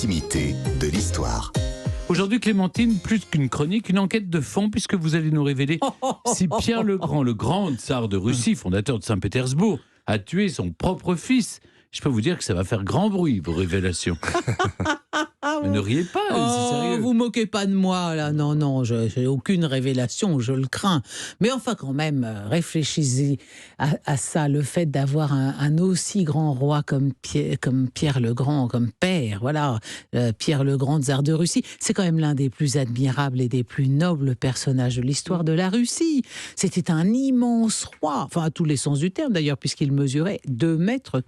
l'intimité de l'histoire. Aujourd'hui, Clémentine, plus qu'une chronique, une enquête de fond, puisque vous allez nous révéler si Pierre le grand tsar de Russie, fondateur de Saint-Pétersbourg, a tué son propre fils. Je peux vous dire que ça va faire grand bruit, vos révélations. Mais ne riez pas, c'est sérieux. Vous moquez pas de moi, là. Non, je n'ai aucune révélation, je le crains. Mais enfin, quand même, réfléchissez à ça, le fait d'avoir un aussi grand roi comme Pierre le Grand, comme père, voilà, Pierre le Grand, tsar de Russie, c'est quand même l'un des plus admirables et des plus nobles personnages de l'histoire de la Russie. C'était un immense roi, enfin, à tous les sens du terme, d'ailleurs, puisqu'il mesurait 2,40 mètres.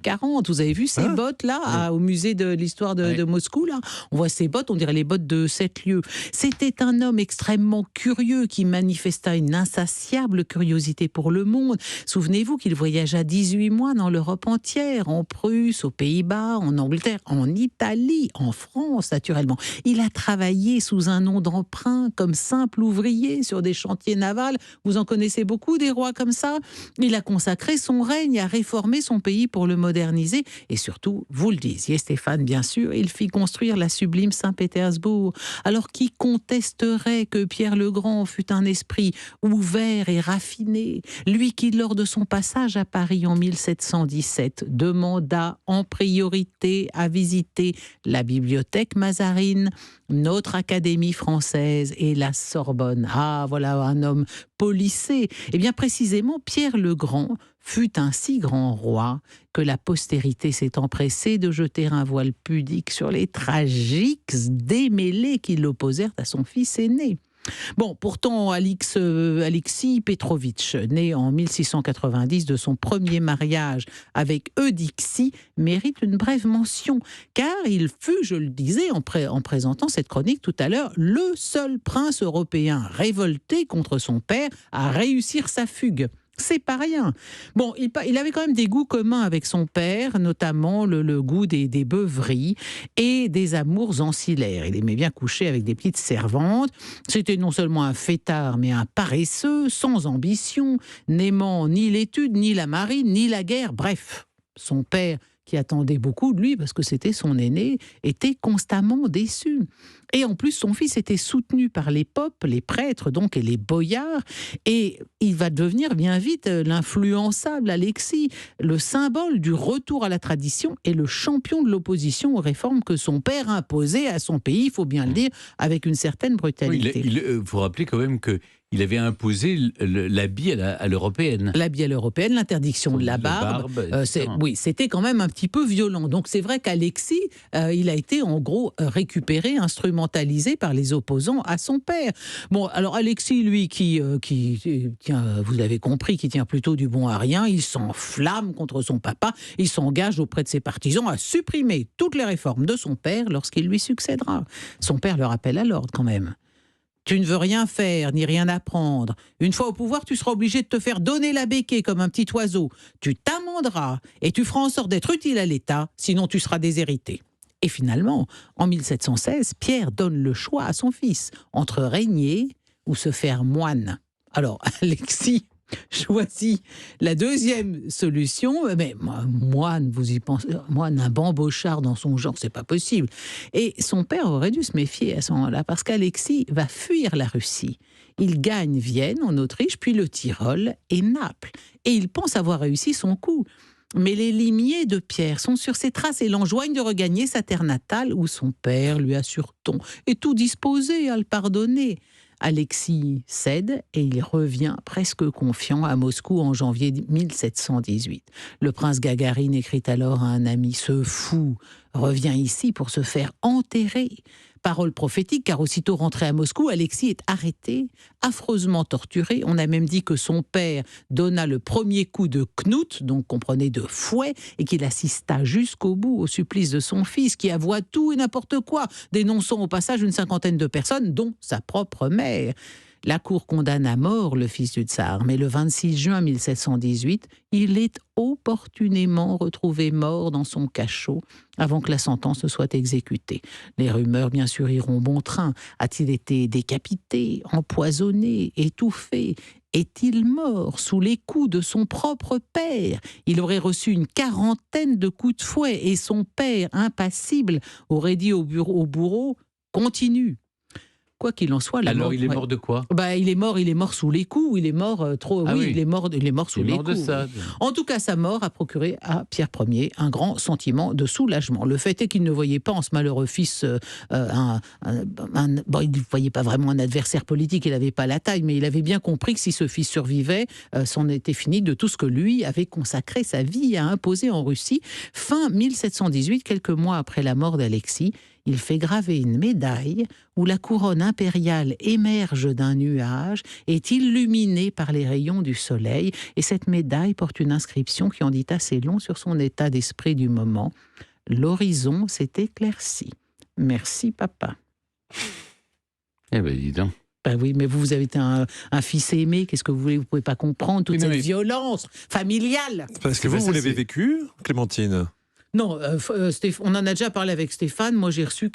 Vous avez vu ces bottes, là, au musée de l'histoire de Moscou, là? On voit ces bottes, on dirait les bottes de 7 lieues. C'était un homme extrêmement curieux qui manifesta une insatiable curiosité pour le monde. Souvenez-vous qu'il voyagea 18 mois dans l'Europe entière, en Prusse, aux Pays-Bas, en Angleterre, en Italie, en France, naturellement. Il a travaillé sous un nom d'emprunt comme simple ouvrier sur des chantiers navals. Vous en connaissez beaucoup des rois comme ça. Il a consacré son règne à réformer son pays pour le moderniser. Et surtout, vous le disiez Stéphane, bien sûr, il fit construire la sublime Saint-Pétersbourg. Alors qui contesterait que Pierre le Grand fût un esprit ouvert et raffiné, lui qui, lors de son passage à Paris en 1717, demanda en priorité à visiter la bibliothèque Mazarine, notre Académie française et la Sorbonne. Ah, voilà un homme policé. Eh bien, précisément, Pierre le Grand fut un si grand roi que la postérité s'est empressée de jeter un voile pudique sur les tragiques démêlés qui l'opposèrent à son fils aîné. Bon, pourtant, Alexis Petrovitch, né en 1690 de son premier mariage avec Eudyxie, mérite une brève mention, car il fut, je le disais en présentant cette chronique tout à l'heure, le seul prince européen révolté contre son père à réussir sa fugue. C'est pas rien. Bon, il avait quand même des goûts communs avec son père, notamment le goût des beuveries et des amours ancillaires. Il aimait bien coucher avec des petites servantes. C'était non seulement un fêtard, mais un paresseux, sans ambition, n'aimant ni l'étude, ni la marine, ni la guerre. Bref, son père, qui attendait beaucoup de lui parce que c'était son aîné, était constamment déçu. Et en plus, son fils était soutenu par les popes, les prêtres donc et les boyards, et il va devenir bien vite l'influençable Alexis, le symbole du retour à la tradition et le champion de l'opposition aux réformes que son père imposait à son pays, il faut bien le dire, avec une certaine brutalité. Il faut rappeler quand même qu'il avait imposé l'habit à l'européenne. L'habit à l'européenne, l'interdiction de la barbe. Oui, c'était quand même un petit peu violent. Donc c'est vrai qu'Alexis, il a été en gros récupéré, instrumentalisé par les opposants à son père. Bon, alors Alexis, lui, qui tient, vous l'avez compris, qui tient plutôt du bon à rien, il s'enflamme contre son papa, il s'engage auprès de ses partisans à supprimer toutes les réformes de son père lorsqu'il lui succédera. Son père le rappelle à l'ordre quand même. Tu ne veux rien faire, ni rien apprendre. Une fois au pouvoir, tu seras obligé de te faire donner la béquée comme un petit oiseau. Tu t'amenderas et tu feras en sorte d'être utile à l'État, sinon tu seras déshérité. Et finalement, en 1716, Pierre donne le choix à son fils entre régner ou se faire moine. Alors, Alexis choisit la deuxième solution, mais moine, vous y pensez, moine, un bambochard dans son genre, c'est pas possible. Et son père aurait dû se méfier à ce moment-là, parce qu'Alexis va fuir la Russie. Il gagne Vienne, en Autriche, puis le Tyrol et Naples. Et il pense avoir réussi son coup. Mais les limiers de Pierre sont sur ses traces et l'enjoignent de regagner sa terre natale, où son père lui assure et tout disposé à le pardonner. Alexis cède et il revient presque confiant à Moscou en janvier 1718. Le prince Gagarine écrit alors à un ami « Ce fou revient ici pour se faire enterrer ». Parole prophétique, car aussitôt rentré à Moscou, Alexis est arrêté, affreusement torturé. On a même dit que son père donna le premier coup de knout, donc comprenez de fouet, et qu'il assista jusqu'au bout au supplice de son fils, qui avoua tout et n'importe quoi, dénonçant au passage une 50aine de personnes, dont sa propre mère. La cour condamne à mort le fils du tsar, mais le 26 juin 1718, il est opportunément retrouvé mort dans son cachot avant que la sentence ne soit exécutée. Les rumeurs, bien sûr, iront bon train. A-t-il été décapité, empoisonné, étouffé ? Est-il mort sous les coups de son propre père ? Il aurait reçu une quarantaine de coups de fouet et son père, impassible, aurait dit au bourreau « Continue ». Quoi qu'il en soit, Alors, il est mort de quoi ? il est mort sous les coups. Il est mort trop. Ah oui, oui. il est mort sous les coups. De ça. En tout cas, sa mort a procuré à Pierre Ier un grand sentiment de soulagement. Le fait est qu'il ne voyait pas en ce malheureux fils il ne voyait pas vraiment un adversaire politique. Il n'avait pas la taille, mais il avait bien compris que si ce fils survivait, c'en était fini de tout ce que lui avait consacré sa vie à imposer en Russie. Fin 1718, quelques mois après la mort d'Alexis, il fait graver une médaille où la couronne impériale émerge d'un nuage, est illuminée par les rayons du soleil, et cette médaille porte une inscription qui en dit assez long sur son état d'esprit du moment. L'horizon s'est éclairci. Merci, papa. Eh bien, dis donc. Ben oui, mais vous avez été un fils aimé, qu'est-ce que vous voulez ? Vous ne pouvez pas comprendre toute cette violence familiale. Parce que vous l'avez vécu, Clémentine ? Non, on en a déjà parlé avec Stéphane. Moi, j'ai reçu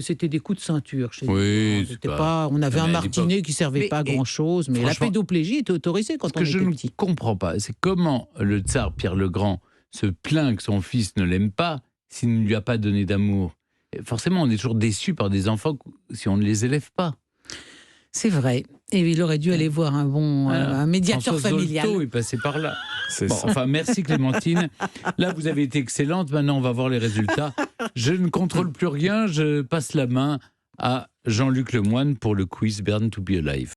c'était des coups de ceinture chez nous. On avait un martinet qui ne servait pas à grand-chose, mais la pédoplégie était autorisée quand on était petit. Ce que je ne comprends pas, c'est comment le tsar Pierre le Grand se plaint que son fils ne l'aime pas s'il ne lui a pas donné d'amour. Et forcément, on est toujours déçu par des enfants si on ne les élève pas. C'est vrai. Et il aurait dû aller voir un médiateur François familial. Zolto est passé par là. Enfin, merci Clémentine. Là, vous avez été excellente. Maintenant, on va voir les résultats. Je ne contrôle plus rien. Je passe la main à Jean-Luc Lemoyne pour le quiz Born to be Alive.